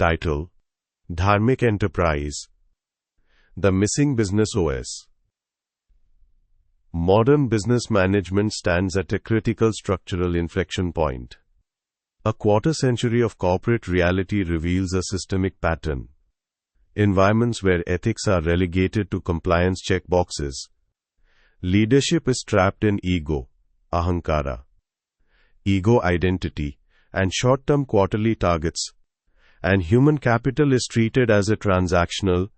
Title: Dharmic Enterprise. The Missing Business OS. Modern business management stands at a critical structural inflection point. A quarter-century of corporate reality reveals a systemic pattern. Environments where ethics are relegated to compliance checkboxes. Leadership is trapped in ego, ahankara, ego identity, and short-term quarterly targets, and human capital is treated as a transactional,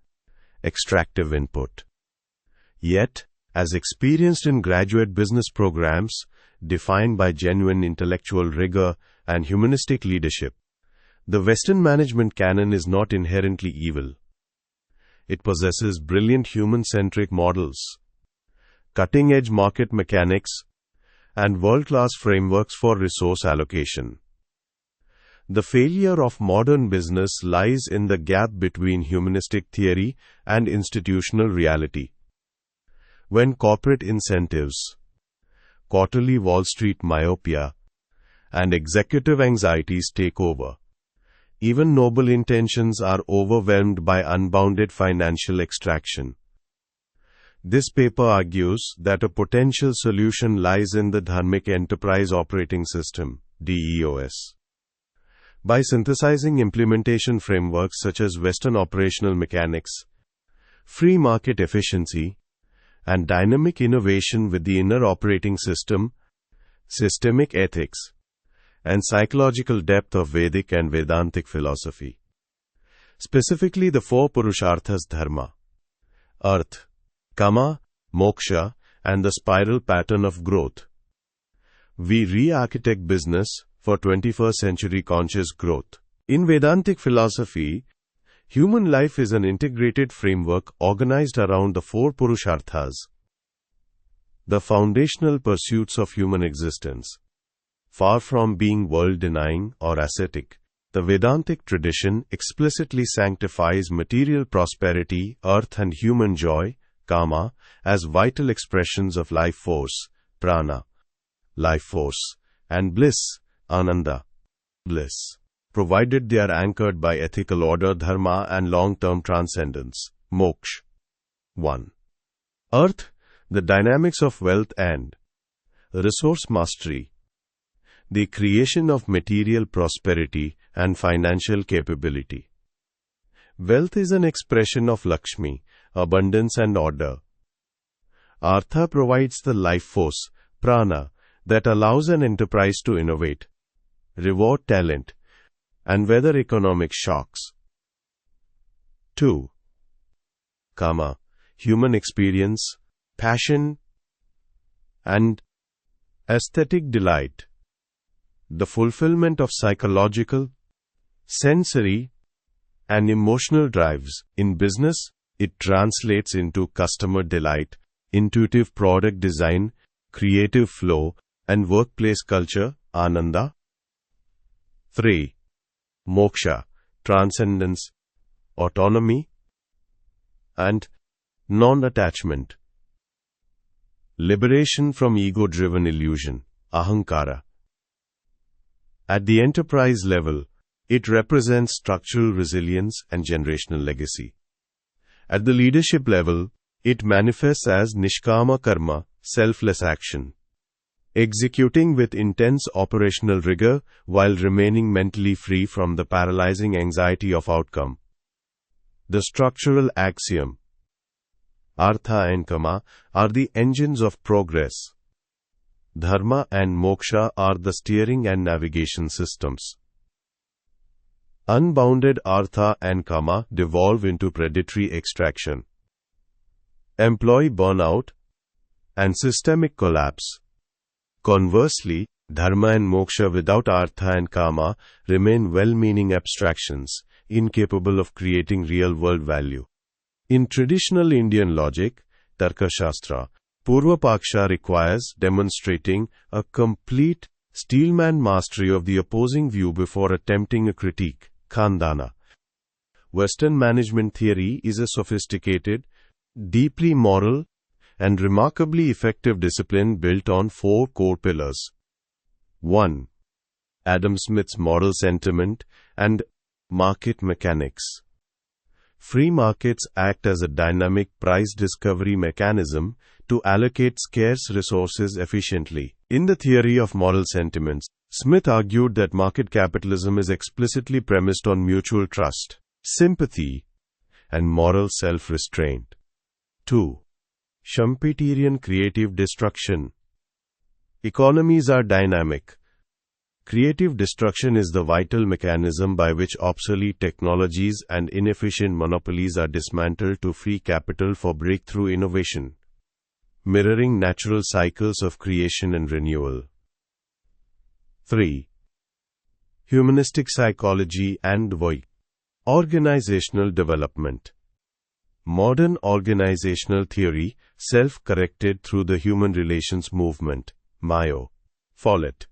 extractive input. Yet, as experienced in graduate business programs, defined by genuine intellectual rigor and humanistic leadership, the Western management canon is not inherently evil. It possesses brilliant human-centric models, cutting-edge market mechanics, and world-class frameworks for resource allocation. The failure of modern business lies in the gap between humanistic theory and institutional reality. When corporate incentives, quarterly Wall Street myopia, and executive anxieties take over, even noble intentions are overwhelmed by unbounded financial extraction. This paper argues that a potential solution lies in the Dharmic Enterprise Operating System, DEOS. By synthesizing implementation frameworks such as Western operational mechanics, free market efficiency, and dynamic innovation with the inner operating system, systemic ethics, and psychological depth of Vedic and Vedantic philosophy. Specifically the four Purusharthas: Dharma, Earth, Kama, Moksha, and the spiral pattern of growth. We re-architect business for 21st century conscious growth. In Vedantic philosophy, human life is an integrated framework organized around the four Purusharthas, the foundational pursuits of human existence. Far from being world-denying or ascetic, the Vedantic tradition explicitly sanctifies material prosperity, earth and human joy, Kama, as vital expressions of life force, prana, life force, and bliss, Ananda, bliss, provided they are anchored by ethical order, Dharma, and long-term transcendence, Moksha. 1. Earth, the dynamics of wealth and resource mastery, the creation of material prosperity and financial capability. Wealth is an expression of Lakshmi, abundance and order. Artha provides the life force, prana, that allows an enterprise to innovate, reward talent, and weather economic shocks. 2. Kama, human experience, passion, and aesthetic delight. The fulfillment of psychological, sensory, and emotional drives. In business, it translates into customer delight, intuitive product design, creative flow, and workplace culture, Ananda. 3. Moksha, transcendence, autonomy, and non-attachment. Liberation from ego-driven illusion, ahankara. At the enterprise level, it represents structural resilience and generational legacy. At the leadership level, it manifests as nishkama karma, selfless action, executing with intense operational rigor while remaining mentally free from the paralyzing anxiety of outcome. The structural axiom: Artha and Kama are the engines of progress. Dharma and Moksha are the steering and navigation systems. Unbounded Artha and Kama devolve into predatory extraction, employee burnout, and systemic collapse. Conversely, Dharma and Moksha without Artha and Kama remain well-meaning abstractions, incapable of creating real-world value. In traditional Indian logic, Tarkashastra, Pūrva Pakṣa requires demonstrating a complete Steelman mastery of the opposing view before attempting a critique, Khandana. Western management theory is a sophisticated, deeply moral, and remarkably effective discipline built on four core pillars. 1. Adam Smith's moral sentiment and Market mechanics. Free markets act as a dynamic price discovery mechanism to allocate scarce resources efficiently. In the theory of moral sentiments, Smith argued that market capitalism is explicitly premised on mutual trust, sympathy, and moral self-restraint. 2. Schumpeterian creative destruction. Economies are dynamic. Creative destruction is the vital mechanism by which obsolete technologies and inefficient monopolies are dismantled to free capital for breakthrough innovation, mirroring natural cycles of creation and renewal. 3. Humanistic psychology and VOI. Organizational development. Modern organizational theory, self-corrected through the human relations movement, Mayo, Follett,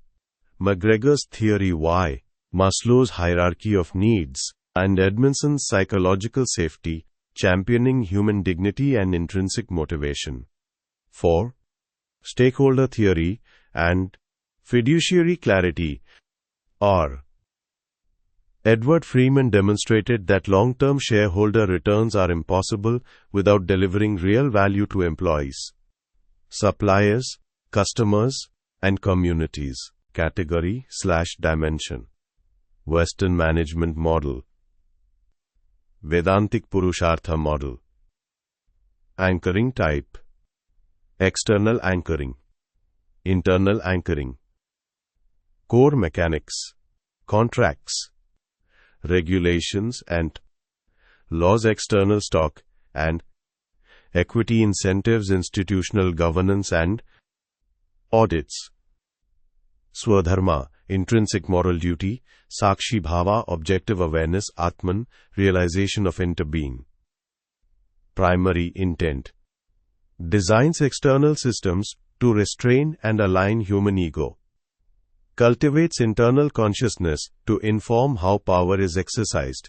McGregor's theory Y, Maslow's hierarchy of needs, and Edmondson's psychological safety, championing human dignity and intrinsic motivation. 4. Stakeholder theory and fiduciary clarity. R. Edward Freeman demonstrated that long-term shareholder returns are impossible without delivering real value to employees, suppliers, customers, and communities. Category/dimension. Western management model. Vedantic Purushartha model. Anchoring type. External anchoring. Internal anchoring. Core mechanics. Contracts. Regulations and laws. External stock and equity incentives. Institutional governance and audits. Swadharma, intrinsic moral duty. Sakshi bhava, objective awareness. Atman, realization of interbeing. Primary intent. Designs external systems to restrain and align human ego. Cultivates internal consciousness to inform how power is exercised.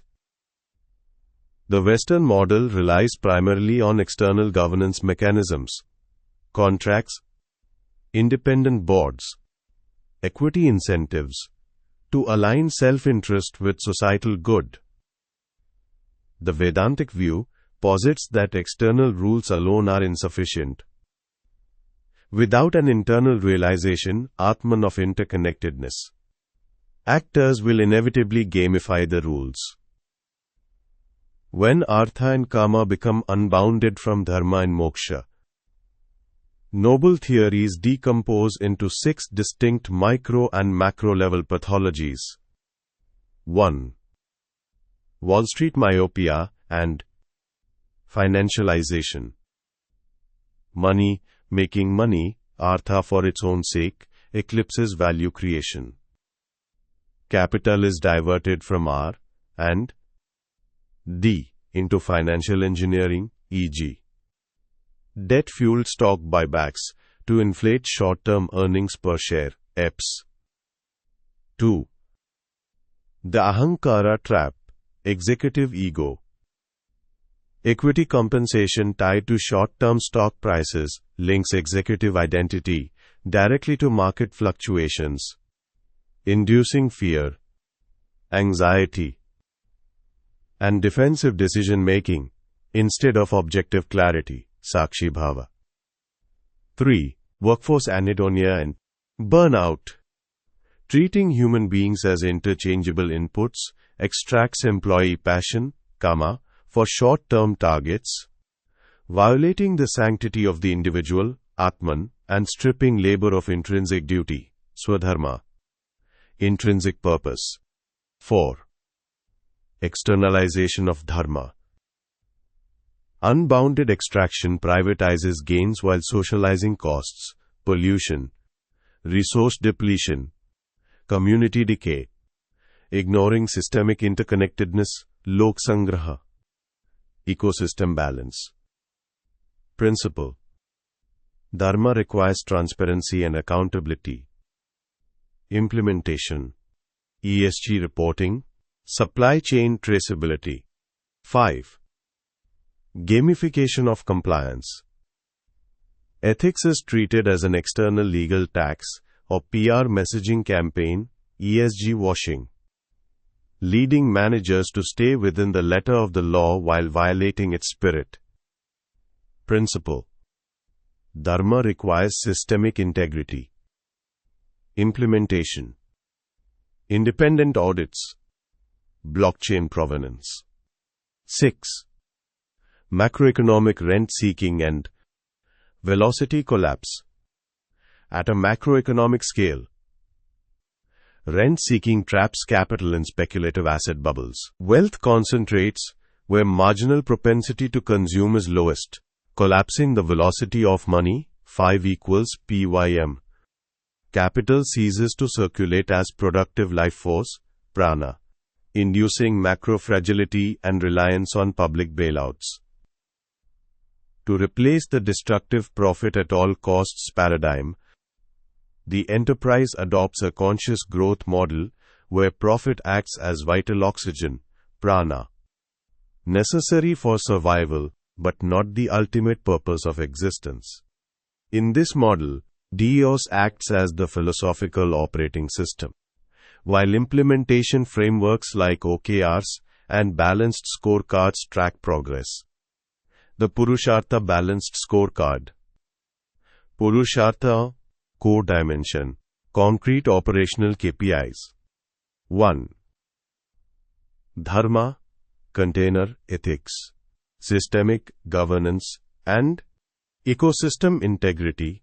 The Western model relies primarily on external governance mechanisms, contracts, independent boards, equity incentives, to align self-interest with societal good. The Vedantic view posits that external rules alone are insufficient. Without an internal realization, Atman, of interconnectedness, actors will inevitably gamify the rules. When Artha and Kama become unbounded from Dharma and Moksha, noble theories decompose into 6 distinct micro and macro level pathologies. 1. Wall Street myopia and financialization. Money, making money, Artha for its own sake, eclipses value creation. Capital is diverted from R and D into financial engineering, e.g. debt-fueled stock buybacks to inflate short-term earnings per share, EPS. 2. The Ahankara trap, executive ego. Equity compensation tied to short-term stock prices links executive identity directly to market fluctuations, inducing fear, anxiety, and defensive decision-making instead of objective clarity, Sakshi bhava. 3. Workforce anhedonia and burnout. Treating human beings as interchangeable inputs extracts employee passion, Kama, for short-term targets, violating the sanctity of the individual, Atman, and stripping labor of intrinsic duty, Swadharma, intrinsic purpose. 4. Externalization of Dharma. Unbounded extraction privatizes gains while socializing costs, pollution, resource depletion, community decay, ignoring systemic interconnectedness, lok sangraha, ecosystem balance. Principle. Dharma requires transparency and accountability. Implementation. ESG reporting, supply chain traceability. 5. Gamification of compliance. Ethics is treated as an external legal tax or PR messaging campaign, ESG washing. leading managers to stay within the letter of the law while violating its spirit. Principle: Dharma requires systemic integrity. Implementation: independent audits, blockchain provenance. 6. Macroeconomic rent-seeking and velocity collapse. At a macroeconomic scale, rent-seeking traps capital in speculative asset bubbles. Wealth concentrates where marginal propensity to consume is lowest, collapsing the velocity of money, 5 equals PYM. Capital ceases to circulate as productive life force, prana, inducing macro-fragility and reliance on public bailouts. To replace the destructive profit at all costs paradigm, the enterprise adopts a conscious growth model where profit acts as vital oxygen, prana, necessary for survival, but not the ultimate purpose of existence. In this model, Dios acts as the philosophical operating system, while implementation frameworks like OKRs and balanced scorecards track progress. The Purushartha balanced scorecard. Purushartha, core dimension, concrete operational KPIs. 1. Dharma, container ethics, systemic governance, and ecosystem integrity.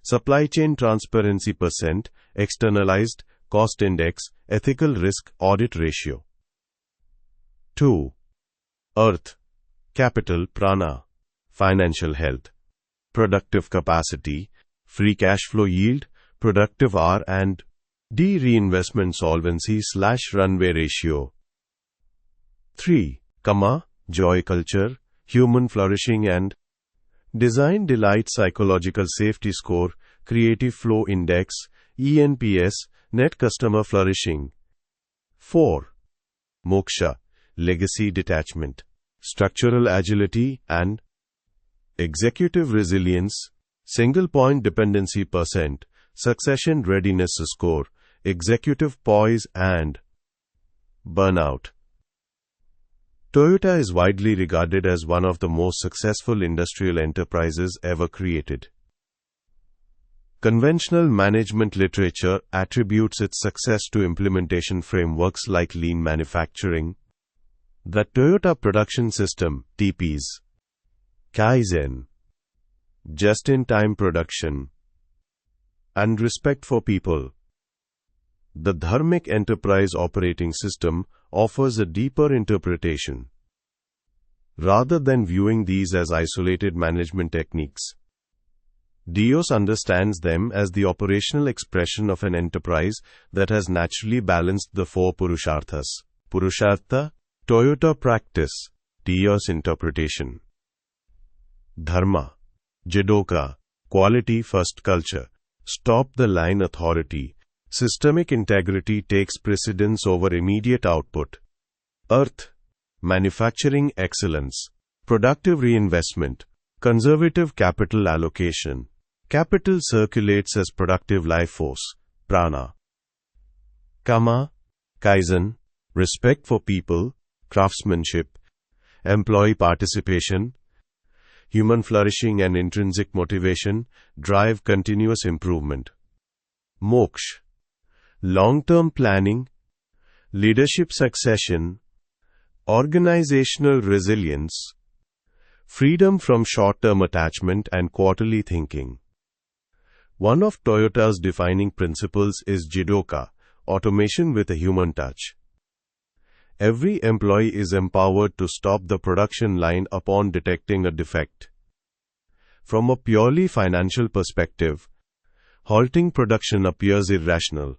Supply chain transparency %, externalized, cost index, ethical risk, audit ratio. 2. Earth, capital, prana, financial health, productive capacity, free cash flow yield, productive R&D reinvestment solvency/runway ratio. 3. Joy culture, human flourishing and design delight, psychological safety score, creative flow index, ENPS, net customer flourishing. 4. Moksha, legacy detachment, structural agility and executive resilience, single point dependency %, succession readiness score, executive poise and burnout. Toyota is widely regarded as one of the most successful industrial enterprises ever created. Conventional management literature attributes its success to implementation frameworks like lean manufacturing, the Toyota Production System (TPS), Kaizen, just-in-time production, and respect for people. The Dharmic enterprise operating system offers a deeper interpretation. Rather than viewing these as isolated management techniques, Dios understands them as the operational expression of an enterprise that has naturally balanced the 4 Purusharthas. Purushartha, Toyota practice, Dios interpretation. Dharma, Jidoka, quality first culture, stop the line authority, systemic integrity takes precedence over immediate output. Earth, manufacturing excellence, productive reinvestment, conservative capital allocation. Capital circulates as productive life force, prana. Kama, Kaizen, respect for people, craftsmanship, employee participation, human flourishing and intrinsic motivation, drive continuous improvement. Moksha, long-term planning, leadership succession, organizational resilience, freedom from short-term attachment and quarterly thinking. One of Toyota's defining principles is Jidoka, automation with a human touch. Every employee is empowered to stop the production line upon detecting a defect. From a purely financial perspective, halting production appears irrational.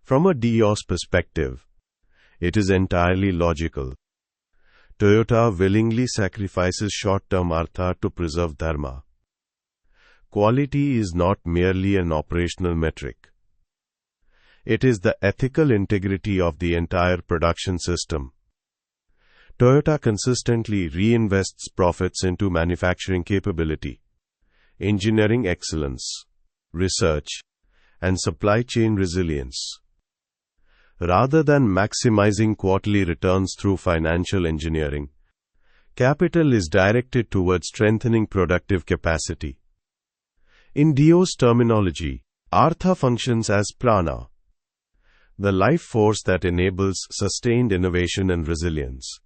From a Dios perspective, it is entirely logical. Toyota willingly sacrifices short-term artha to preserve dharma. Quality is not merely an operational metric. It is the ethical integrity of the entire production system. Toyota consistently reinvests profits into manufacturing capability, engineering excellence, research, and supply chain resilience. rather than maximizing quarterly returns through financial engineering. Capital is directed towards strengthening productive capacity. In Dio's terminology, Artha functions as prana, the life force that enables sustained innovation and resilience.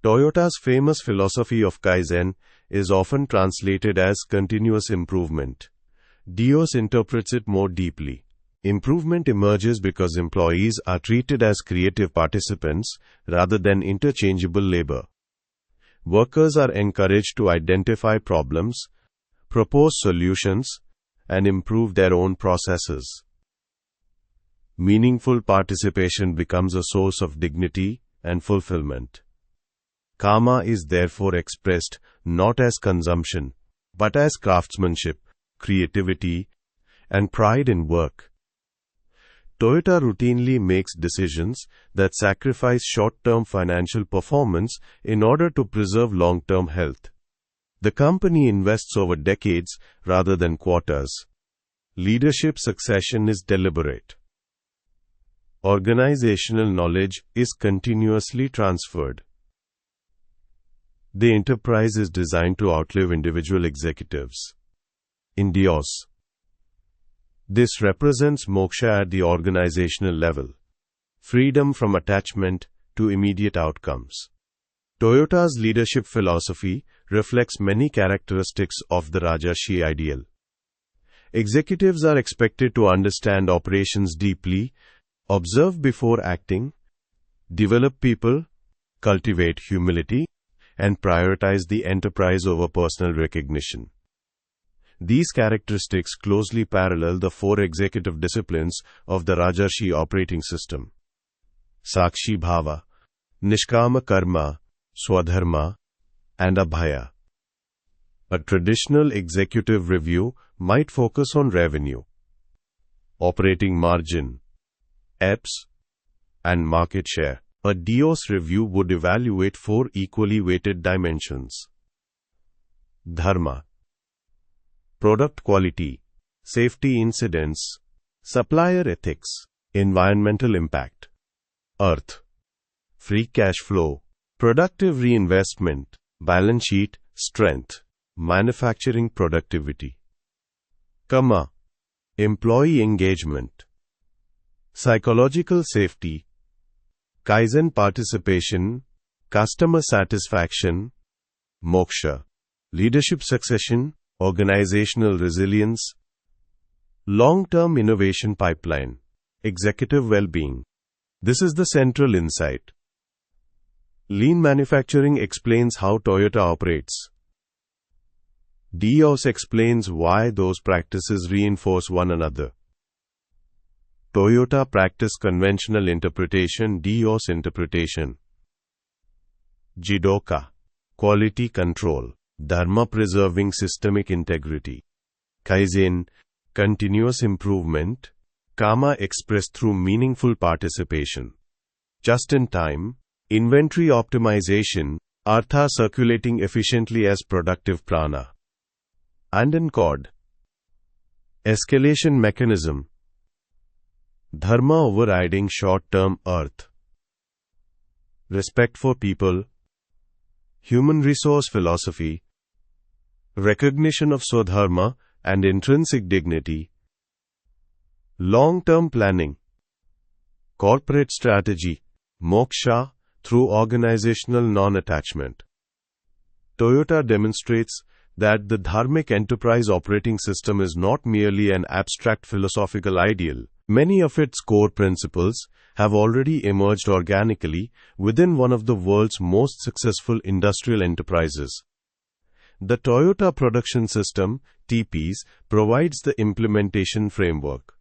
Toyota's famous philosophy of Kaizen is often translated as continuous improvement. Dios interprets it more deeply. Improvement emerges because employees are treated as creative participants rather than interchangeable labor. Workers are encouraged to identify problems, propose solutions, and improve their own processes. Meaningful participation becomes a source of dignity and fulfillment. Karma is therefore expressed not as consumption, but as craftsmanship, creativity, and pride in work. Toyota routinely makes decisions that sacrifice short-term financial performance in order to preserve long-term health. The company invests over decades rather than quarters. Leadership succession is deliberate. Organizational knowledge is continuously transferred. The enterprise is designed to outlive individual executives. In Dios, this represents moksha at the organizational level, freedom from attachment to immediate outcomes. Toyota's leadership philosophy reflects many characteristics of the Rajarshi ideal. Executives are expected to understand operations deeply, observe before acting, develop people, cultivate humility, and prioritize the enterprise over personal recognition. These characteristics closely parallel the four executive disciplines of the Rajarshi operating system: Sakshi Bhava, Nishkama Karma, Swadharma, and Abhaya. A traditional executive review might focus on revenue, operating margin, EPS, and market share. A Dios review would evaluate four equally weighted dimensions: Dharma, product quality, safety incidents, supplier ethics, environmental impact; Earth, free cash flow, productive reinvestment, balance sheet strength, manufacturing productivity; Kama, employee engagement, psychological safety, Kaizen participation, customer satisfaction; Moksha, leadership succession, organizational resilience, long-term innovation pipeline, executive well-being. This is the central insight. Lean manufacturing explains how Toyota operates. Dios explains why those practices reinforce one another. Toyota practice conventional interpretation, Dios interpretation. Jidoka, quality control, Dharma preserving systemic integrity. Kaizen, continuous improvement, Kama expressed through meaningful participation. Just-in-time, inventory optimization, Artha circulating efficiently as productive prana. And in chord, escalation mechanism, Dharma overriding short-term earth. Respect for people, human resource philosophy, recognition of Swadharma and intrinsic dignity, long-term planning, corporate strategy, moksha through organizational non-attachment. Toyota demonstrates that the Dharmic enterprise operating system is not merely an abstract philosophical ideal. Many of its core principles have already emerged organically within one of the world's most successful industrial enterprises. The Toyota Production System, TPS, provides the implementation framework.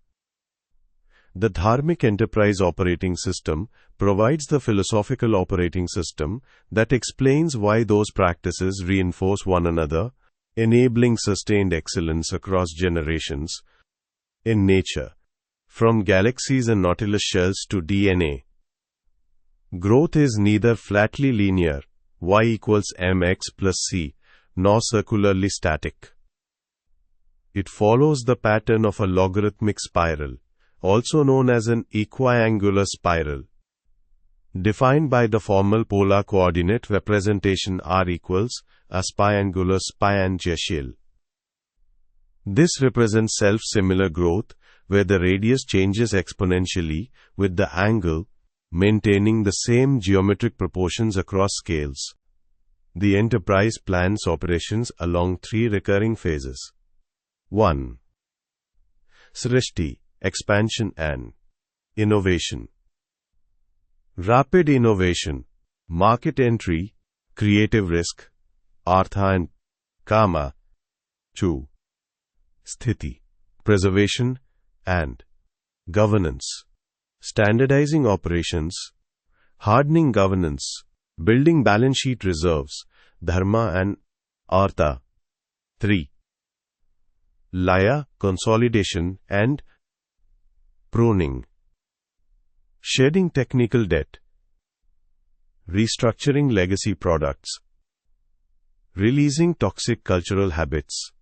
The Dharmic Enterprise Operating System provides the philosophical operating system that explains why those practices reinforce one another, enabling sustained excellence across generations. In nature, from galaxies and nautilus shells to DNA, growth is neither flatly linear, y equals mx plus c, nor circularly static. It follows the pattern of a logarithmic spiral, also known as an equiangular spiral, defined by the formal polar coordinate representation r equals a spiangular spiangetial. This represents self-similar growth, where the radius changes exponentially with the angle, maintaining the same geometric proportions across scales. The enterprise plans operations along 3 recurring phases. 1. Srishti, expansion and innovation. Rapid innovation, market entry, creative risk, artha and kama. 2. Sthiti, preservation and governance, standardizing operations, hardening governance, building balance sheet reserves, dharma and artha. 3. Laya, consolidation and pruning, shedding technical debt, restructuring legacy products, releasing toxic cultural habits,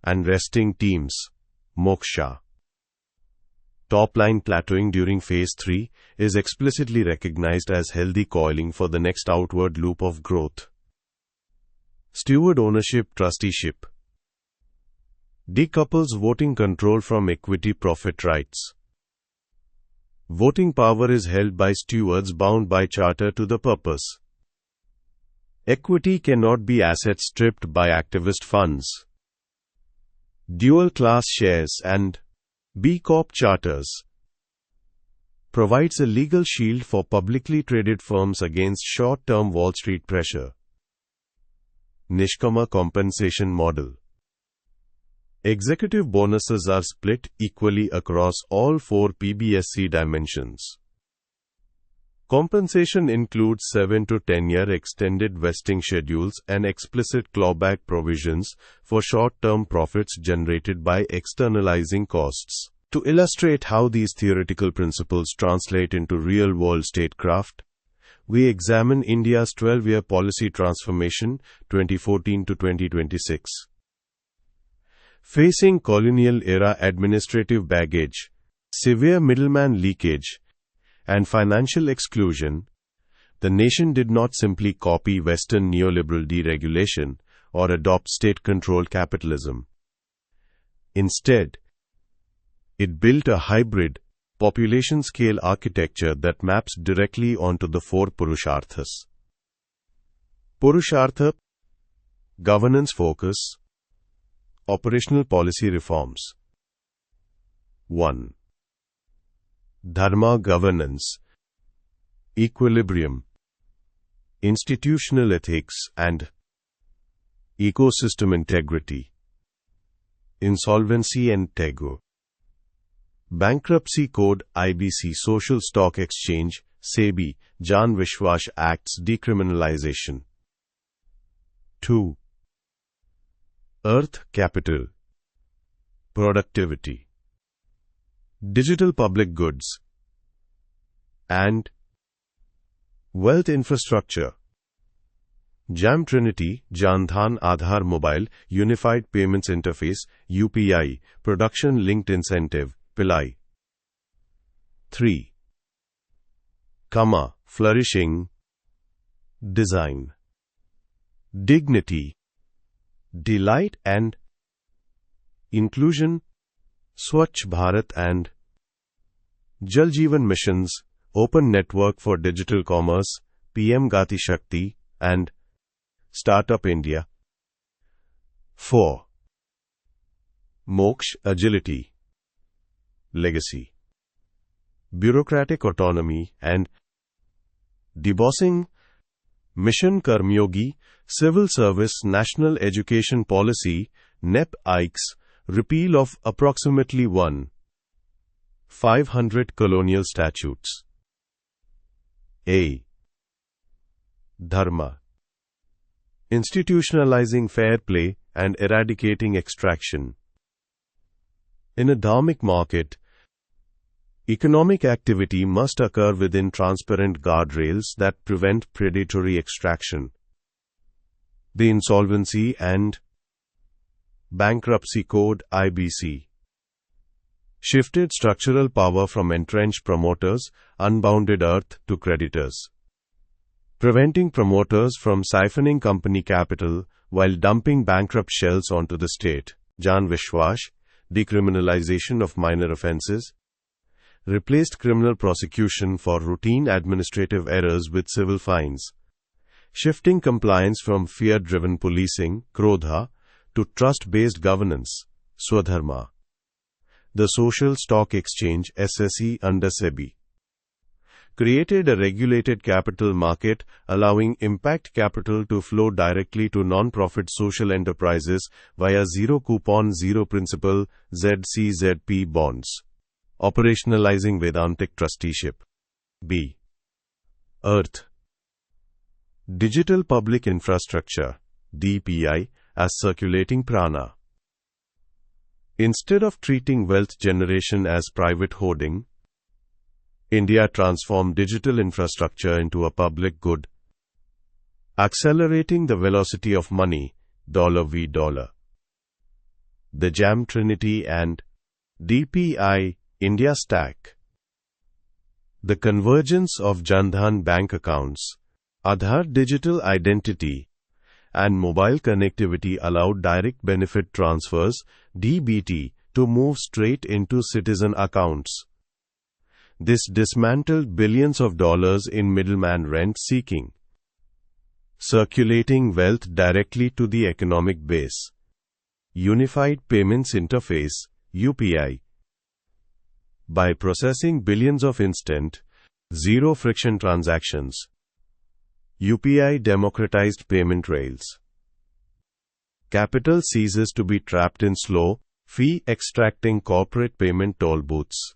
and resting teams, moksha. Top-line plateauing during phase 3 is explicitly recognized as healthy coiling for the next outward loop of growth. Steward ownership trusteeship decouples voting control from equity profit rights. Voting power is held by stewards bound by charter to the purpose. Equity cannot be asset stripped by activist funds. Dual-class shares and B Corp charters provides a legal shield for publicly traded firms against short-term Wall Street pressure. Nishkama compensation model. Executive bonuses are split equally across all 4 pBSC dimensions. Compensation includes 7 to 10-year extended vesting schedules and explicit clawback provisions for short-term profits generated by externalizing costs. To illustrate how these theoretical principles translate into real-world statecraft, we examine India's 12-year policy transformation 2014 to 2026. Facing colonial-era administrative baggage, severe middleman leakage, and financial exclusion, the nation did not simply copy Western neoliberal deregulation or adopt state-controlled capitalism. Instead, it built a hybrid, population-scale architecture that maps directly onto the 4 Purusharthas. Purushartha, governance focus, operational policy reforms. 1. Dharma governance, equilibrium, institutional ethics and ecosystem integrity. Insolvency and Tego. Bankruptcy Code IBC Social Stock Exchange SEBI Jan Vishwas Acts decriminalization. 2. Earth capital, productivity, digital public goods, and wealth infrastructure. JAM Trinity, Jan Dhan Aadhaar Mobile, Unified Payments Interface, UPI, Production Linked Incentive, PILAI. 3. Kama, flourishing, design, dignity, delight and inclusion, Swachh Bharat and Jal Jeevan missions, open network for digital commerce, PM Gati Shakti and Startup India. 4. Moksha, agility, legacy, bureaucratic autonomy and debossing, Mission Karmyogi, Civil Service National Education Policy, NEP-ICE, repeal of approximately 1,500 colonial statutes. A. Dharma, institutionalizing fair play and eradicating extraction. In a dharmic market, economic activity must occur within transparent guardrails that prevent predatory extraction. The Insolvency and Bankruptcy Code IBC shifted structural power from entrenched promoters, unbounded earth, to creditors, preventing promoters from siphoning company capital while dumping bankrupt shells onto the state. Jan Vishwas, decriminalization of minor offenses, replaced criminal prosecution for routine administrative errors with civil fines, shifting compliance from fear-driven policing, Krodha, to trust-based governance, Swadharma. The Social Stock Exchange, SSE, under SEBI, created a regulated capital market allowing impact capital to flow directly to non-profit social enterprises via zero-coupon, zero-principal ZCZP bonds, operationalizing Vedantic trusteeship. B. Earth. Digital Public Infrastructure, DPI, as circulating prana. Instead of treating wealth generation as private hoarding, India transformed digital infrastructure into a public good, accelerating the velocity of money, dollar v dollar. The JAM Trinity and DPI, India Stack. The convergence of Jan Dhan bank accounts, Aadhaar digital identity, and mobile connectivity allowed direct benefit transfers, DBT, to move straight into citizen accounts. This dismantled billions of dollars in middleman rent-seeking, circulating wealth directly to the economic base. Unified Payments Interface, UPI. By processing billions of instant, zero-friction transactions, UPI democratized payment rails. Capital ceases to be trapped in slow, fee-extracting corporate payment toll booths.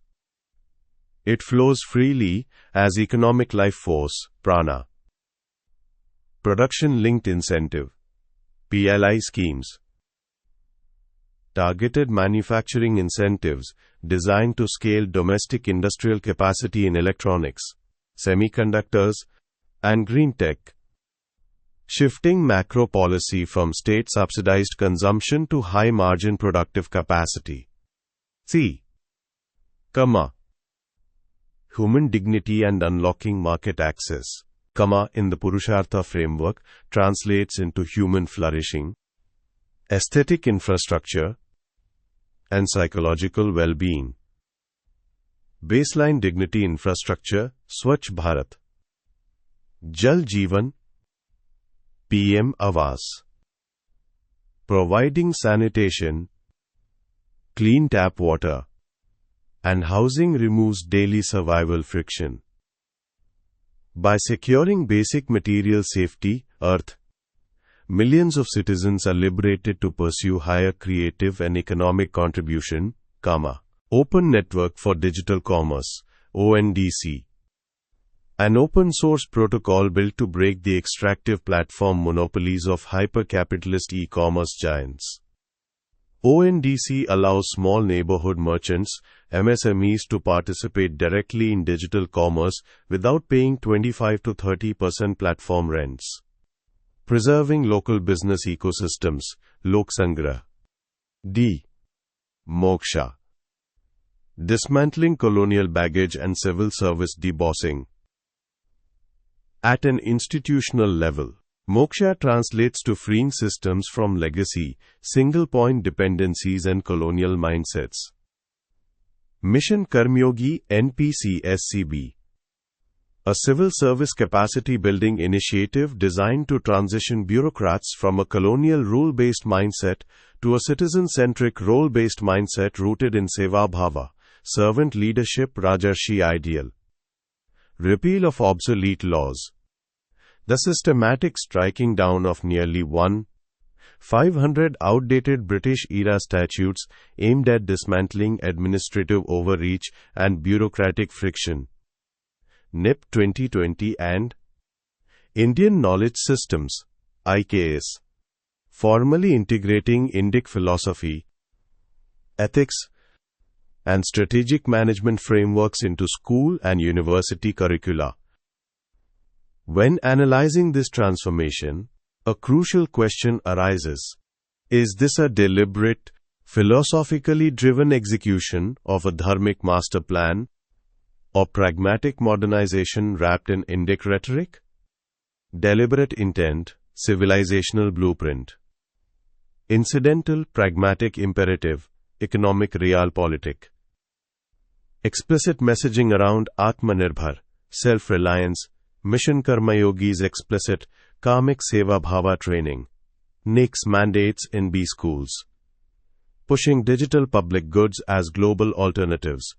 It flows freely as economic life force, prana. Production-linked incentive, PLI schemes. Targeted manufacturing incentives designed to scale domestic industrial capacity in electronics, semiconductors, and green tech. Shifting macro policy from state-subsidized consumption to high-margin productive capacity. C. Human dignity and unlocking market access, in the Purushartha framework, translates into human flourishing, aesthetic infrastructure, and psychological well-being. Baseline dignity infrastructure, Swachh Bharat, Jal Jeevan, PM Awas. Providing sanitation, clean tap water, and housing removes daily survival friction. By securing basic material safety, earth, millions of citizens are liberated to pursue higher creative and economic contribution, Open Network for Digital Commerce, ONDC. An open-source protocol built to break the extractive platform monopolies of hyper-capitalist e-commerce giants. ONDC allows small neighborhood merchants, MSMEs, to participate directly in digital commerce without paying 25 to 30% platform rents. Preserving local business ecosystems, Lok Sangrah. D. Moksha. Dismantling colonial baggage and civil service debossing. At an institutional level, moksha translates to freeing systems from legacy, single-point dependencies and colonial mindsets. Mission Karmyogi NPC-SCB. A civil service capacity-building initiative designed to transition bureaucrats from a colonial rule-based mindset to a citizen-centric role-based mindset rooted in Seva Bhava, servant leadership, Rajarshi ideal. Repeal of obsolete laws. The systematic striking down of nearly 1,500 outdated British-era statutes aimed at dismantling administrative overreach and bureaucratic friction. NIP 2020 and Indian Knowledge Systems, IKS. Formally integrating Indic philosophy, ethics, and strategic management frameworks into school and university curricula. When analyzing this transformation, a crucial question arises. Is this a deliberate, philosophically driven execution of a dharmic master plan, or pragmatic modernization wrapped in Indic rhetoric? Deliberate intent, civilizational blueprint. Incidental, pragmatic imperative, economic realpolitik. Explicit messaging around Atmanirbhar, self-reliance, mission karmayogis explicit, karmic seva bhava training. NICS mandates in B schools. Pushing digital public goods as global alternatives.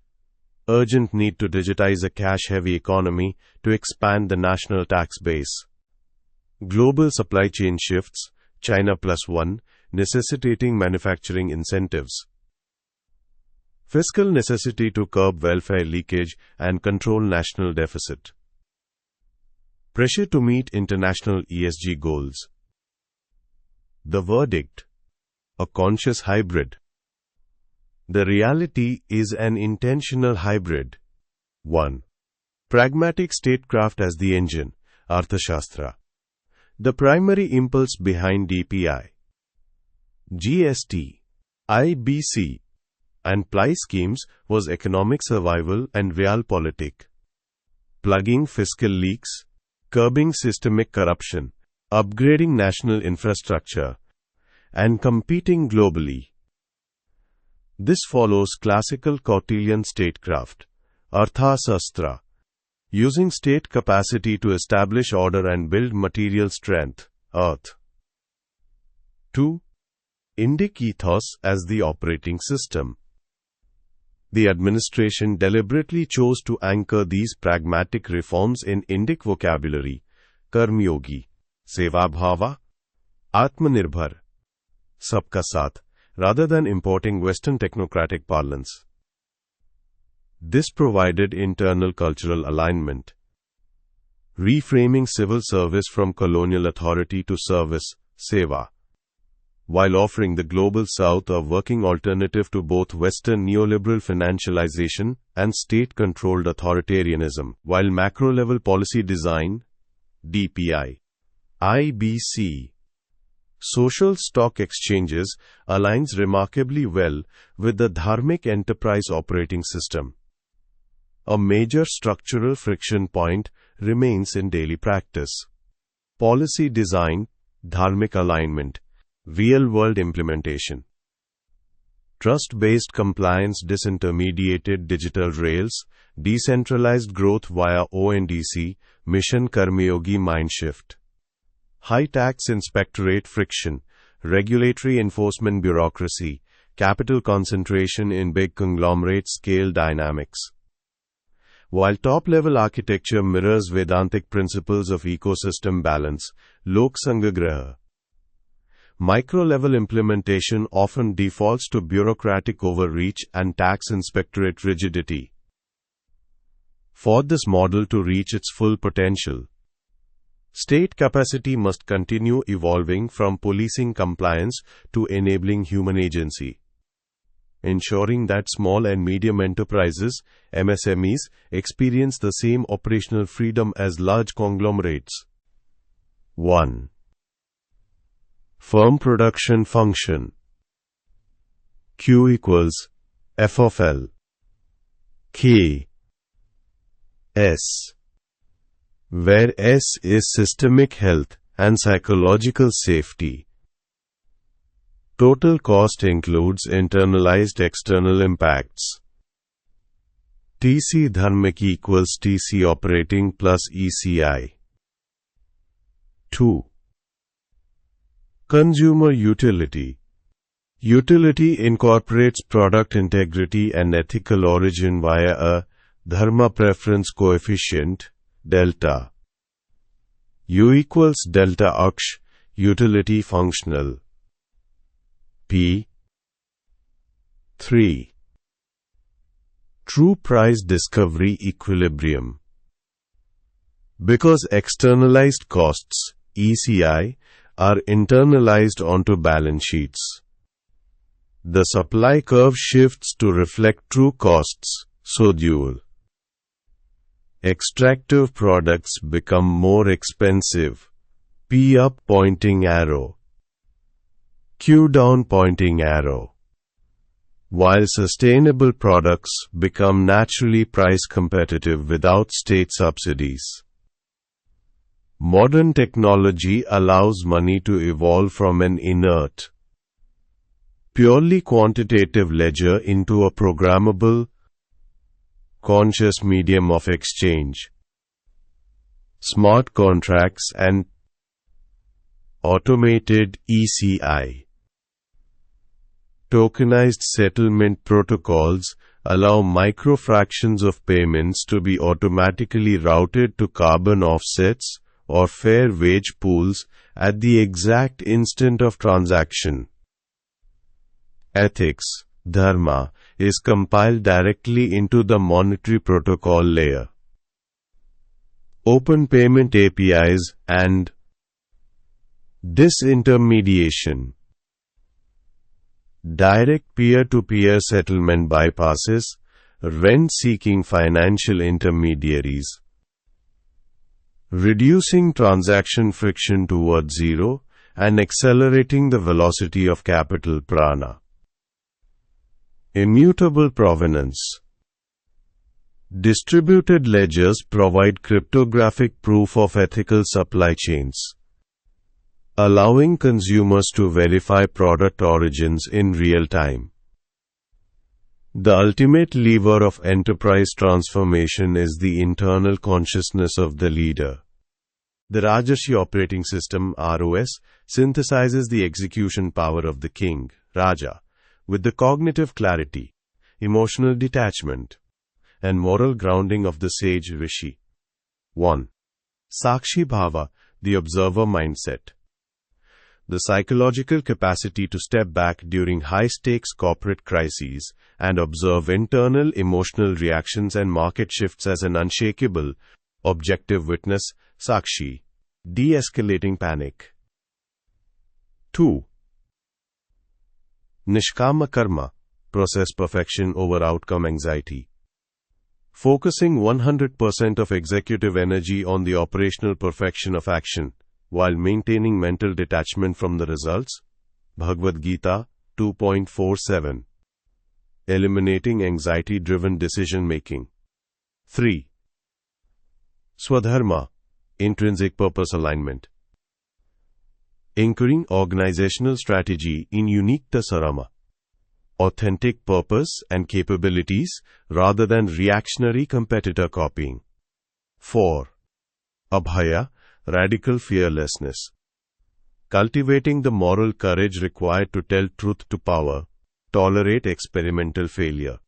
Urgent need to digitize a cash-heavy economy to expand the national tax base. Global supply chain shifts, China +1, necessitating manufacturing incentives. Fiscal necessity to curb welfare leakage and control national deficit. Pressure to meet international ESG goals. The verdict: a conscious hybrid. The reality is an intentional hybrid. 1. Pragmatic statecraft as the engine, Arthashastra. The primary impulse behind DPI, GST, IBC, and PLI schemes was economic survival and realpolitik. Plugging fiscal leaks, curbing systemic corruption, upgrading national infrastructure, and competing globally. This follows classical Kautilian statecraft, Arthasastra, using state capacity to establish order and build material strength, Earth. 2. Indic ethos as the operating system. The administration deliberately chose to anchor these pragmatic reforms in Indic vocabulary, Karmyogi, Seva Bhava, Atmanirbhar, Sabka Saath, rather than importing Western technocratic parlance. This provided internal cultural alignment, reframing civil service from colonial authority to service, seva, while offering the Global South a working alternative to both Western neoliberal financialization and state-controlled authoritarianism, while macro-level policy design, DPI, IBC, social stock exchanges, aligns remarkably well with the Dharmic enterprise operating system. A major structural friction point remains in daily practice. Policy design, Dharmic alignment, real-world implementation. Trust-based compliance, disintermediated digital rails, decentralized growth via ONDC, mission Karmyogi mindshift. High tax inspectorate friction, regulatory enforcement bureaucracy, capital concentration in big conglomerate scale dynamics. While top-level architecture mirrors Vedantic principles of ecosystem balance, Lok Sangagraha, micro-level implementation often defaults to bureaucratic overreach and tax inspectorate rigidity. For this model to reach its full potential, state capacity must continue evolving from policing compliance to enabling human agency, ensuring that small and medium enterprises, MSMEs, experience the same operational freedom as large conglomerates. 1. Firm production function. Q equals F of L K S, where S is systemic health and psychological safety. Total cost includes internalized external impacts. TC Dharmic equals TC operating plus ECI. 2. Consumer utility. Utility incorporates product integrity and ethical origin via a Dharma preference coefficient, delta. U equals delta Aksh, utility functional. P. 3. True price discovery equilibrium. Because externalized costs, ECI, are internalized onto balance sheets, the supply curve shifts to reflect true costs, so dual. Extractive products become more expensive, P up pointing arrow, Q down pointing arrow. while sustainable products become naturally price competitive without state subsidies. Modern technology allows money to evolve from an inert, purely quantitative ledger into a programmable, conscious medium of exchange. Smart contracts and automated ECI, tokenized settlement protocols, allow microfractions of payments to be automatically routed to carbon offsets or fair wage pools at the exact instant of transaction. Ethics, Dharma, is compiled directly into the monetary protocol layer. Open payment APIs and disintermediation. Direct peer-to-peer settlement bypasses rent-seeking financial intermediaries, reducing transaction friction towards zero and accelerating the velocity of capital prana. Immutable provenance. Distributed ledgers provide cryptographic proof of ethical supply chains, allowing consumers to verify product origins in real time. The ultimate lever of enterprise transformation is the internal consciousness of the leader. The Rajarshi operating system (ROS) synthesizes the execution power of the king, Raja, with the cognitive clarity, emotional detachment, and moral grounding of the sage Rishi. 1. Sakshi Bhava, the observer mindset. The psychological capacity to step back during high-stakes corporate crises and observe internal emotional reactions and market shifts as an unshakable, objective witness, Sakshi, de-escalating panic. 2. Nishkama Karma, process perfection over outcome anxiety. Focusing 100% of executive energy on the operational perfection of action, while maintaining mental detachment from the results. Bhagavad Gita 2.47. Eliminating anxiety-driven decision-making. 3. Swadharma, intrinsic purpose alignment. Anchoring organizational strategy in uniqueta sarama, authentic purpose and capabilities rather than reactionary competitor copying. 4. Abhaya, radical fearlessness. Cultivating the moral courage required to tell truth to power, tolerate experimental failure,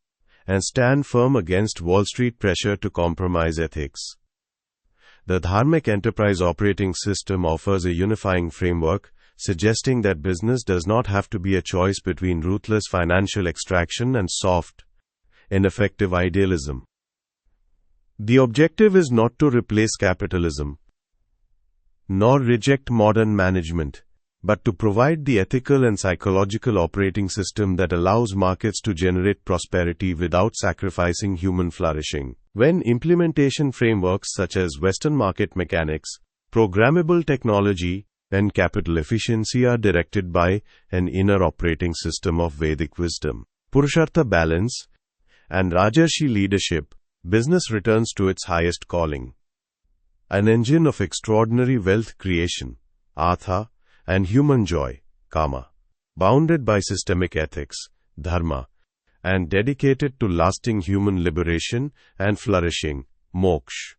and stand firm against Wall Street pressure to compromise ethics. The Dharmic enterprise operating system offers a unifying framework, suggesting that business does not have to be a choice between ruthless financial extraction and soft, ineffective idealism. The objective is not to replace capitalism, nor reject modern management, but to provide the ethical and psychological operating system that allows markets to generate prosperity without sacrificing human flourishing. When implementation frameworks such as Western market mechanics, programmable technology, and capital efficiency are directed by an inner operating system of Vedic wisdom, Purushartha balance, and Rajarshi leadership, business returns to its highest calling. An engine of extraordinary wealth creation, Artha, and human joy, Kama, bounded by systemic ethics, Dharma, and dedicated to lasting human liberation and flourishing, Moksha.